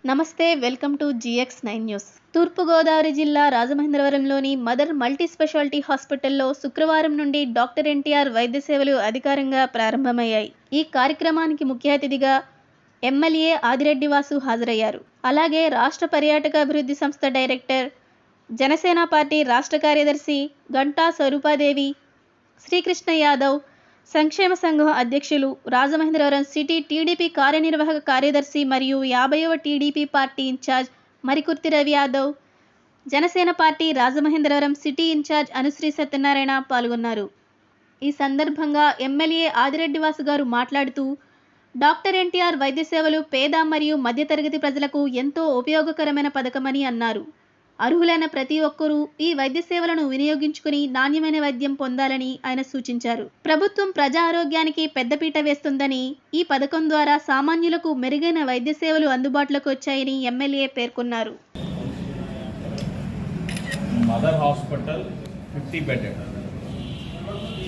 నమస్తే, welcome to GX9 news. తూర్పుగోదావరి జిల్లా రాజమహేంద్రవరంలోని mother multi speciality హాస్పిటల్లో శుక్రవారం నుండి డాక్టర్ ఎన్టీఆర్ వైద్య సేవలు అధికారికంగా ప్రారంభమయ్యాయి. ఈ కార్యక్రమానికి ముఖ్య అతిథిగా ఎమ్మెల్యే ఆదిరెడ్డి వాసు హాజరయ్యారు. అలాగే రాష్ట్ర పర్యాటక అభివృద్ధి సంస్థ డైరెక్టర్, జనసేన పార్టీ రాష్ట్ర కార్యదర్శి గంటా స్వరూపాదేవి, శ్రీకృష్ణ యాదవ్, సంక్షేమ సంఘం అధ్యక్షులు, రాజమహేంద్రవరం సిటీ టీడీపీ కార్యనిర్వాహక కార్యదర్శి మరియు 50వ TDP party incharge Marikurthi Ravi Yadav, Janasena party Rajamahendravaram city incharge Anusri Satyanarayana పాల్గొన్నారు. ఈ సందర్భంగా ఎమ్మెల్యే ఆదిరెడ్డి వాసు గారు మాట్లాడుతూ, డాక్టర్ ఎన్టీఆర్ వైద్య సేవలు పేద మరియు మధ్యతరగతి ప్రజలకు ఎంతో ఉపయోగకరమైన పథకమని అన్నారు. అర్హులైన ప్రతి ఒక్కరూ ఈ వైద్య సేవలను వినియోగించుకుని నాణ్యమైన వైద్యం పొందాలని ఆయన సూచించారు. ప్రభుత్వం ప్రజా ఆరోగ్యానికి పెద్దపీట వేస్తుందని, ఈ పథకం ద్వారా సామాన్యులకు మెరుగైన వైద్య సేవలు అందుబాటులోకి వచ్చాయని ఎమ్మెల్యే పేర్కొన్నారు. మదర్ హాస్పిటల్ 50 బెడెడ్,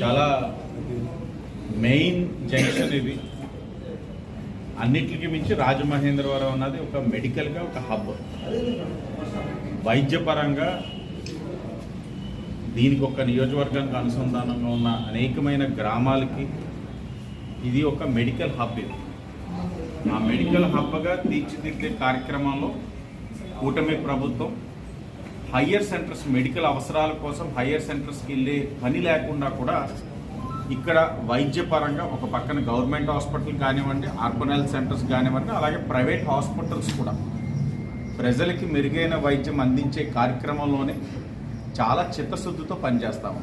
చాలా మెయిన్ జంక్షన్ ఇది. అన్నిటికీ మించి రాజమహేంద్రవరం అన్నది ఒక మెడికల్గా ఒక హబ్. వైద్యపరంగా దీనికి ఒక నియోజకవర్గానికి అనుసంధానంగా ఉన్న అనేకమైన గ్రామాలకి ఇది ఒక మెడికల్ హబ్. ఇది ఆ మెడికల్ హబ్గా తీర్చిదిద్దే కార్యక్రమంలో కూటమి ప్రభుత్వం హయ్యర్ సెంటర్స్, మెడికల్ అవసరాల కోసం హయ్యర్ సెంటర్స్కి వెళ్ళే పని లేకుండా కూడా ఇక్కడ వైద్యపరంగా ఒక పక్కన గవర్నమెంట్ హాస్పిటల్ కానివ్వండి, అర్బన్ హెల్త్ సెంటర్స్ కానివ్వండి, అలాగే ప్రైవేట్ హాస్పిటల్స్ కూడా ప్రజలకి మెరుగైన వైద్యం అందించే కార్యక్రమంలోనే చాలా చిత్తశుద్ధితో పనిచేస్తాము.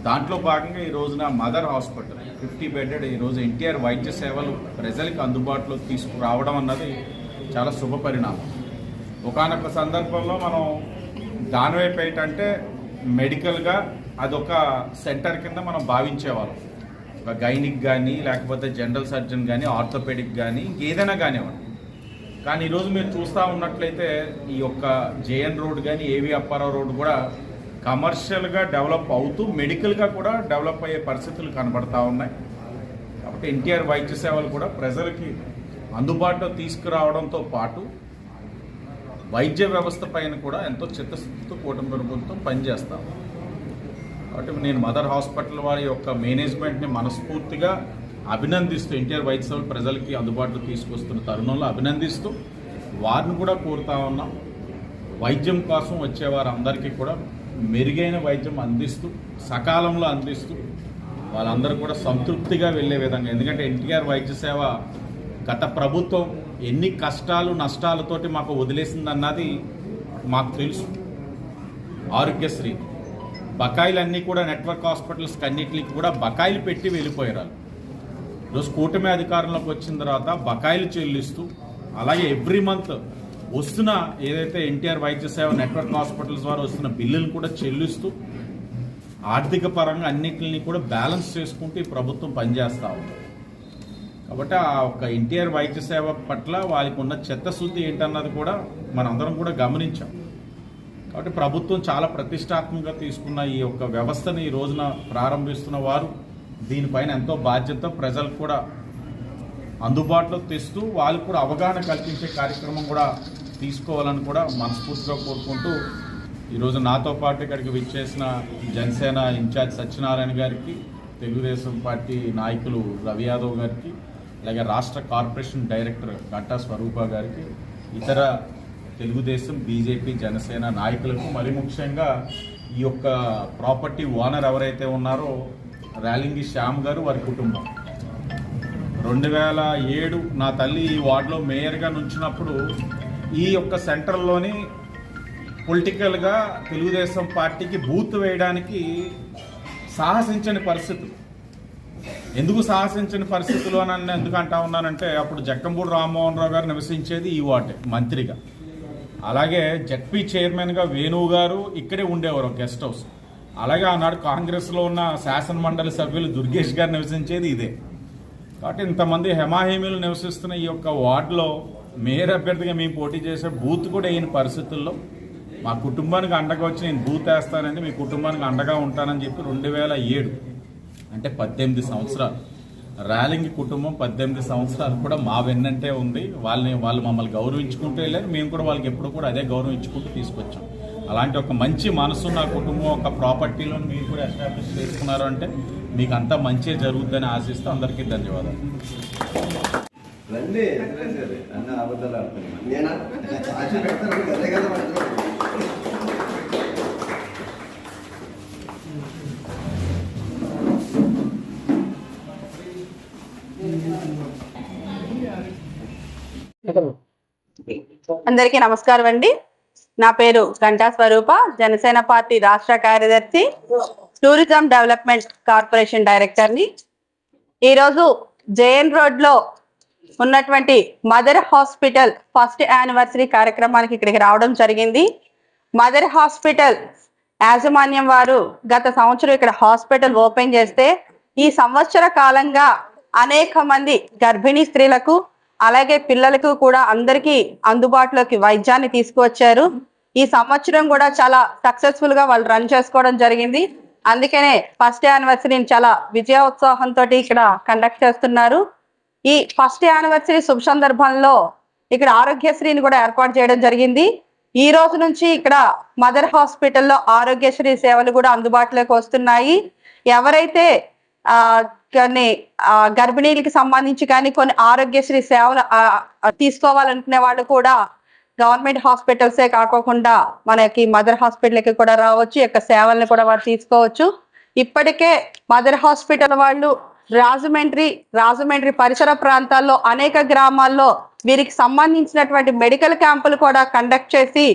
దాంట్లో భాగంగా ఈ రోజున మదర్ హాస్పిటల్ 50 బెడెడ్ ఈరోజు ఎన్టీఆర్ వైద్య సేవలు ప్రజలకు అందుబాటులో తీసుకురావడం అన్నది చాలా శుభ పరిణామం. ఒకానొక సందర్భంలో మనం దానివైపు ఏంటంటే మెడికల్గా అదొక సెంటర్ కింద మనం భావించేవాళ్ళం. ఒక గైనిక్ కానీ, లేకపోతే జనరల్ సర్జన్ కానీ, ఆర్థోపెడిక్ కానీ, ఏదైనా కానివ్వండి. కానీ ఈరోజు మీరు చూస్తూ ఉన్నట్లయితే ఈ యొక్క జేఎన్ రోడ్ కానీ, ఏవి అప్పారావు రోడ్ కూడా కమర్షియల్గా డెవలప్ అవుతూ మెడికల్గా కూడా డెవలప్ అయ్యే పరిస్థితులు కనబడతా ఉన్నాయి. కాబట్టి ఎన్టీఆర్ వైద్య సేవలు కూడా ప్రజలకి అందుబాటులో తీసుకురావడంతో పాటు వైద్య వ్యవస్థ పైన కూడా ఎంతో చిత్తశుద్ధితో కూటమి ప్రభుత్వం పనిచేస్తాము. కాబట్టి నేను మదర్ హాస్పిటల్ వారి యొక్క మేనేజ్మెంట్ని మనస్ఫూర్తిగా అభినందిస్తూ, ఎన్టీఆర్ వైద్య సేవలు ప్రజలకి అందుబాటులో తీసుకొస్తున్న తరుణంలో అభినందిస్తూ వారిని కూడా కోరుతా ఉన్నాం. వైద్యం కోసం వచ్చేవారందరికీ కూడా మెరుగైన వైద్యం అందిస్తూ, సకాలంలో అందిస్తూ వాళ్ళందరూ కూడా సంతృప్తిగా వెళ్ళే విధంగా. ఎందుకంటే ఎన్టీఆర్ వైద్య సేవ గత ప్రభుత్వం ఎన్ని కష్టాలు నష్టాలతోటి మాకు వదిలేసిందన్నది మాకు తెలుసు. ఆరోగ్యశ్రీ బకాయిలన్నీ కూడా నెట్వర్క్ హాస్పిటల్స్కి అన్నిటికి కూడా బకాయిలు పెట్టి వెళ్ళిపోయారు. ఈరోజు కూటమి అధికారంలోకి వచ్చిన తర్వాత బకాయిలు చెల్లిస్తూ, అలాగే ఎవ్రీ మంత్ వస్తున్న ఏదైతే ఎన్టీఆర్ వైద్య సేవ నెట్వర్క్ హాస్పిటల్స్ ద్వారా వస్తున్న బిల్లులను కూడా చెల్లిస్తూ ఆర్థిక పరంగా అన్నింటినీ కూడా బ్యాలెన్స్ చేసుకుంటూ ఈ ప్రభుత్వం పనిచేస్తూ ఉంది. కాబట్టి ఆ ఒక్క ఎన్టీఆర్ వైద్య సేవ పట్ల వారికి ఉన్న చిత్తశుద్ధి ఏంటన్నది కూడా మనందరం కూడా గమనించాం. కాబట్టి ప్రభుత్వం చాలా ప్రతిష్టాత్మకంగా తీసుకున్న ఈ యొక్క వ్యవస్థని ఈ రోజున ప్రారంభిస్తున్న వారు దీనిపైన ఎంతో బాధ్యత ప్రజలకు కూడా అందుబాటులో తెస్తూ వాళ్ళకు కూడా అవగాహన కల్పించే కార్యక్రమం కూడా తీసుకోవాలని కూడా మనస్ఫూర్తిగా కోరుకుంటూ ఈరోజు నాతో పాటు ఇక్కడికి విచ్చేసిన జనసేన ఇన్ఛార్జ్ సత్యనారాయణ గారికి, తెలుగుదేశం పార్టీ నాయకులు రవి యాదవ్ గారికి, అలాగే రాష్ట్ర కార్పొరేషన్ డైరెక్టర్ గంటా స్వరూప గారికి, ఇతర తెలుగుదేశం, బీజేపీ, జనసేన నాయకులకు, మరి ముఖ్యంగా ఈ యొక్క ప్రాపర్టీ ఓనర్ ఎవరైతే ఉన్నారో ర్యాలింగి శ్యామ్ గారు, వారి కుటుంబం 2007 నా తల్లి ఈ వార్డులో మేయర్గా నుంచినప్పుడు ఈ యొక్క సెంటర్లోని పొలిటికల్గా తెలుగుదేశం పార్టీకి బూత్ వేయడానికి సాహసించని పరిస్థితులు. ఎందుకు సాహసించని పరిస్థితులు అని ఎందుకు అంటా ఉన్నానంటే, అప్పుడు జక్కంపూడి రామ్మోహన్ రావు గారు నివసించేది ఈ వార్డే మంత్రిగా. అలాగే జడ్పీ చైర్మన్గా వేణువు గారు ఇక్కడే ఉండేవారు గెస్ట్ హౌస్. అలాగే ఆనాడు కాంగ్రెస్లో ఉన్న శాసన మండలి సభ్యులు దుర్గేష్ గారు నివసించేది ఇదే. కాబట్టి ఇంతమంది హెమాహేమీలు నివసిస్తున్న ఈ యొక్క వార్డులో మేయర్ అభ్యర్థిగా మేము పోటీ చేసే బూత్ కూడా అయిన పరిస్థితుల్లో మా కుటుంబానికి అండగా వచ్చి నేను బూత్ వేస్తానండి, మీ కుటుంబానికి అండగా ఉంటానని చెప్పి 2007 అంటే 18 సంవత్సరాలు ర్యాలింగ్ కుటుంబం 18 సంవత్సరాలు కూడా మా వెన్నంటే ఉంది. వాళ్ళు మమ్మల్ని గౌరవించుకుంటూ వెళ్ళారు. మేము కూడా వాళ్ళకి ఎప్పుడు కూడా అదే గౌరవించుకుంటూ తీసుకొచ్చాం. అలాంటి ఒక మంచి మనసున్న కుటుంబం ఒక ప్రాపర్టీలో మీరు కూడా ఎస్టాబ్లిష్ చేసుకున్నారు అంటే మీకు అంతా మంచి జరుగుతుందని ఆశిస్తూ అందరికీ ధన్యవాదాలు. అందరికీ నమస్కారం అండి. నా పేరు గంటా స్వరూప, జనసేన పార్టీ రాష్ట్ర కార్యదర్శి, టూరిజం డెవలప్మెంట్ కార్పొరేషన్ డైరెక్టర్ని. ఈరోజు జేఎన్ రోడ్లో ఉన్నటువంటి మదర్ హాస్పిటల్ ఫస్ట్ యానివర్సరీ కార్యక్రమానికి ఇక్కడికి రావడం జరిగింది. మదర్ హాస్పిటల్ యాజమాన్యం వారు గత సంవత్సరం ఇక్కడ హాస్పిటల్ ఓపెన్ చేస్తే ఈ సంవత్సర కాలంగా అనేక మంది గర్భిణీ స్త్రీలకు అలాగే పిల్లలకు కూడా అందరికీ అందుబాటులోకి వైద్యాన్ని తీసుకువచ్చారు. ఈ సంవత్సరం కూడా చాలా సక్సెస్ఫుల్ గా వాళ్ళు రన్ చేసుకోవడం జరిగింది. అందుకనే ఫస్ట్ యానివర్సరీని చాలా విజయోత్సాహంతో ఇక్కడ కండక్ట్ చేస్తున్నారు. ఈ ఫస్ట్ యానివర్సరీ శుభ సందర్భంలో ఇక్కడ ఆరోగ్యశ్రీని కూడా ఏర్పాటు చేయడం జరిగింది. ఈ రోజు నుంచి ఇక్కడ మదర్ హాస్పిటల్లో ఆరోగ్యశ్రీ సేవలు కూడా అందుబాటులోకి వస్తున్నాయి. ఎవరైతే కొన్ని గర్భిణీలకి సంబంధించి కానీ కొన్ని ఆరోగ్యశ్రీ సేవలు తీసుకోవాలనుకునే వాళ్ళు కూడా గవర్నమెంట్ హాస్పిటల్సే కాకుండా మనకి మదర్ హాస్పిటల్కి కూడా రావచ్చు. యొక్క సేవలను కూడా వారు తీసుకోవచ్చు. ఇప్పటికే మదర్ హాస్పిటల్ వాళ్ళు రాజమండ్రి పరిసర ప్రాంతాల్లో అనేక గ్రామాల్లో వీరికి సంబంధించినటువంటి మెడికల్ క్యాంపులు కూడా కండక్ట్ చేసి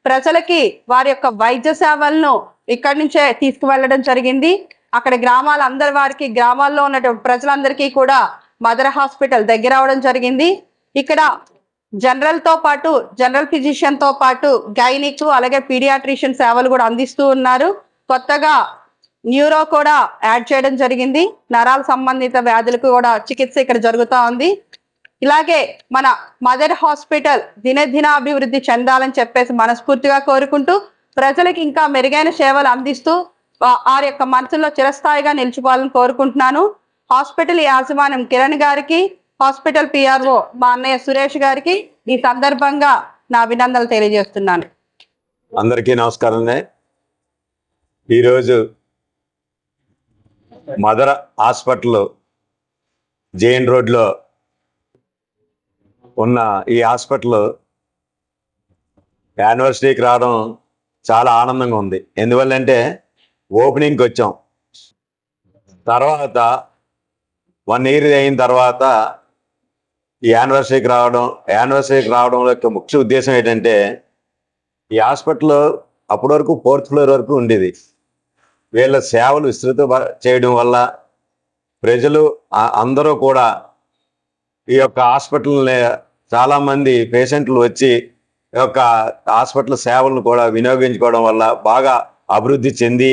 ప్రజలకి వారి యొక్క వైద్య సేవలను ఇక్కడి నుంచే తీసుకువెళ్ళడం జరిగింది. అక్కడ గ్రామాల్లో ఉన్నటువంటి ప్రజలందరికీ కూడా మదర్ హాస్పిటల్ దగ్గర అవడం జరిగింది. ఇక్కడ జనరల్ ఫిజిషియన్ తో పాటు గైనిక్ అలాగే పీడియాట్రిషియన్ సేవలు కూడా అందిస్తూ ఉన్నారు. కొత్తగా న్యూరో కూడా యాడ్ చేయడం జరిగింది. నరాల సంబంధిత వ్యాధులకు కూడా చికిత్స ఇక్కడ జరుగుతూ ఉంది. ఇలాగే మన మదర్ హాస్పిటల్ దినదినాభివృద్ధి చెందాలని చెప్పేసి మనస్ఫూర్తిగా కోరుకుంటూ ప్రజలకు ఇంకా మెరుగైన సేవలు అందిస్తూ వారి యొక్క మనసులో చిరస్థాయిగా నిలిచిపోవాలని కోరుకుంటున్నాను. హాస్పిటల్ యాజమాన్యం కిరణ్ గారికి, హాస్పిటల్ పిఆర్ఓ మా అన్నయ్య సురేష్ గారికి ఈ సందర్భంగా నా అభినందనలు తెలియజేస్తున్నాను. అందరికీ నమస్కారం. ఈరోజు మదర్ హాస్పిటల్ జేఎన్ రోడ్లో ఉన్న ఈ హాస్పిటల్ యానివర్సరీకి రావడం చాలా ఆనందంగా ఉంది. ఎందువల్లంటే ఓపెనింగ్కి వచ్చాం, తర్వాత 1 year అయిన తర్వాత ఈ యానివర్సరీకి రావడం యొక్క ముఖ్య ఉద్దేశం ఏంటంటే ఈ హాస్పిటల్ అప్పటి వరకు 4th floor వరకు ఉండేది. వీళ్ళ సేవలు విస్తృత చేయడం వల్ల ప్రజలు అందరూ కూడా ఈ యొక్క హాస్పిటల్ని చాలామంది పేషెంట్లు వచ్చి ఈ యొక్క హాస్పిటల్ సేవలను కూడా వినియోగించుకోవడం వల్ల బాగా అభివృద్ధి చెంది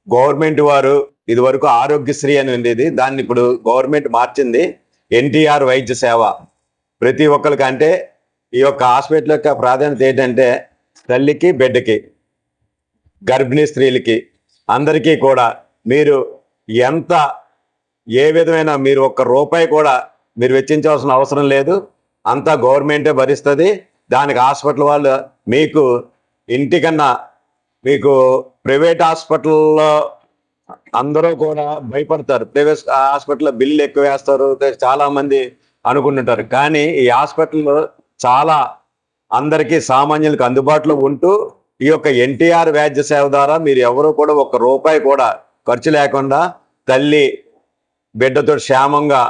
గవర్నమెంట్ వారు ఇదివరకు ఆరోగ్యశ్రీ అని ఉండేది, దాన్ని ఇప్పుడు గవర్నమెంట్ మార్చింది ఎన్టీఆర్ వైద్య సేవ. ప్రతి ఒక్కరికి అంటే ఈ యొక్క హాస్పిటల్ యొక్క ప్రాధాన్యత ఏంటంటే తల్లికి బిడ్డకి గర్భిణీ స్త్రీలకి అందరికీ కూడా మీరు ఏ విధమైన మీరు ₹1 కూడా మీరు వెచ్చించవలసిన అవసరం లేదు, అంతా గవర్నమెంటే భరిస్తుంది. దానికి హాస్పిటల్ వాళ్ళు మీకు ఇంటికన్నా మీకు ప్రైవేట్ హాస్పిటల్లో అందరూ కూడా భయపడతారు, ప్రైవేట్ హాస్పిటల్లో బిల్లు ఎక్కువ వేస్తారు చాలా మంది అనుకుంటుంటారు. కానీ ఈ హాస్పిటల్లో చాలా అందరికీ సామాన్యులకు అందుబాటులో ఉంటూ ఈ యొక్క ఎన్టీఆర్ వైద్య సేవ ద్వారా మీరు ఎవరు కూడా ₹1 కూడా ఖర్చు లేకుండా తల్లి బిడ్డతో క్షేమంగా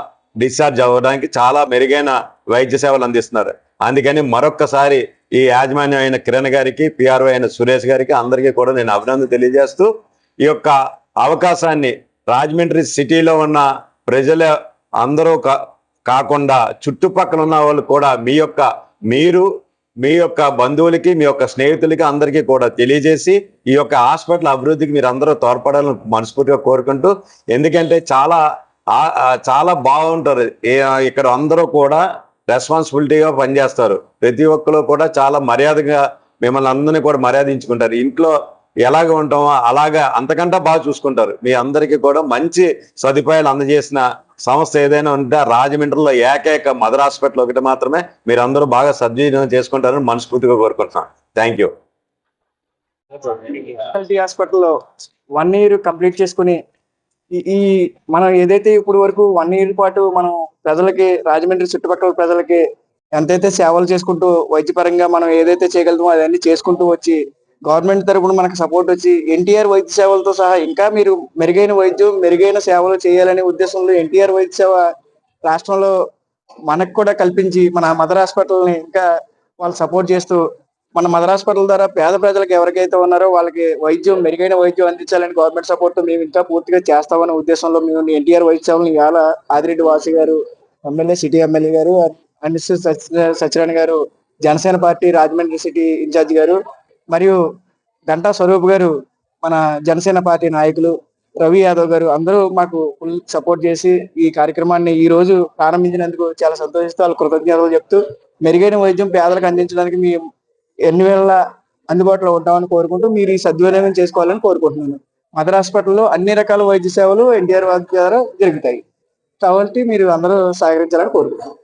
డిశ్చార్జ్ అవ్వడానికి చాలా మెరుగైన వైద్య సేవలు అందిస్తున్నారు. అందుకని మరొక్కసారి ఈ యాజమాన్యం అయిన కిరణ్ గారికి, పిఆర్ఓ అయిన సురేష్ గారికి అందరికీ కూడా నేను అభినందన తెలియజేస్తూ ఈ యొక్క అవకాశాన్ని రాజమండ్రి సిటీలో ఉన్న ప్రజలు అందరూ కాకుండా చుట్టుపక్కల ఉన్న వాళ్ళు కూడా మీ యొక్క బంధువులకి, మీ యొక్క స్నేహితులకి అందరికీ కూడా తెలియజేసి ఈ యొక్క హాస్పిటల్ అభివృద్ధికి మీరు అందరూ తోడ్పడాలని మనస్ఫూర్తిగా కోరుకుంటూ, ఎందుకంటే చాలా బాగుంటారు ఇక్కడ అందరూ కూడా రెస్పాన్సిబిలిటీగా పనిచేస్తారు. ప్రతి ఒక్కరు కూడా చాలా మర్యాదగా మిమ్మల్ని అందరినీ కూడా మర్యాదించుకుంటారు. ఇంట్లో ఎలాగ ఉంటామో అలాగా అంతకంటే బాగా చూసుకుంటారు. మీ అందరికీ కూడా మంచి సదుపాయాలు అందజేసిన సంస్థ ఏదైనా ఉంటే రాజమండ్రిలో ఏకైక మదర్ హాస్పిటల్ ఒకటి మాత్రమే. మీరు అందరూ బాగా సద్వినియోగం చేసుకుంటారని మనస్ఫూర్తిగా కోరుకుంటున్నాను. Thank you. స్పెషాలిటీ హాస్పిటల్లో 1 ఇయర్ కంప్లీట్ చేసుకుని ఈ మనం ఏదైతే ఇప్పుడు వరకు 1 ఇయర్ పాటు మనం ప్రజలకి, రాజమండ్రి చుట్టుపక్కల ప్రజలకి ఎంతైతే సేవలు చేసుకుంటూ వైద్యపరంగా మనం ఏదైతే చేయగలుగుతామో అవన్నీ చేసుకుంటూ వచ్చి గవర్నమెంట్ తరపున మనకు సపోర్ట్ వచ్చి ఎన్టీఆర్ వైద్య సేవలతో సహా ఇంకా మీరు మెరుగైన వైద్యం, మెరుగైన సేవలు చేయాలనే ఉద్దేశంలో ఎన్టీఆర్ వైద్య సేవ రాష్ట్రంలో మనకు కూడా కల్పించి మన మదర్ హాస్పిటల్ని ఇంకా వాళ్ళు సపోర్ట్ చేస్తూ మన మదర్ హాస్పిటల్ ద్వారా పేద ప్రజలకు ఎవరికైతే ఉన్నారో వాళ్ళకి వైద్యం, మెరుగైన వైద్యం అందించాలని గవర్నమెంట్ సపోర్ట్ మేము ఇంకా పూర్తిగా చేస్తామనే ఉద్దేశంలో మేము ఎన్టీఆర్ వైద్య సేవలను ఇవాళ Adireddy Vasu garu, MLA, city MLA garu, and Satyanarayana garu, Janasena party Rajahmundry city incharge garu, మరియు గంటా స్వరూప్ గారు, మన జనసేన పార్టీ నాయకులు, రవి యాదవ్ గారు అందరూ మాకు ఫుల్ సపోర్ట్ చేసి ఈ కార్యక్రమాన్ని ఈ రోజు ప్రారంభించినందుకు చాలా సంతోషిస్తూ వాళ్ళ కృతజ్ఞతలు చెప్తూ మెరుగైన వైద్యం పేదలకు అందించడానికి మేము ఎన్ని వేళ అందుబాటులో ఉంటామని కోరుకుంటూ మీరు ఈ సద్వినియోగం చేసుకోవాలని కోరుకుంటున్నాను. మదర్ హాస్పిటల్లో అన్ని రకాల వైద్య సేవలు ఎన్టీఆర్ వారి ద్వారా జరుగుతాయి కాబట్టి మీరు అందరూ సహకరించాలని కోరుకుంటున్నాను.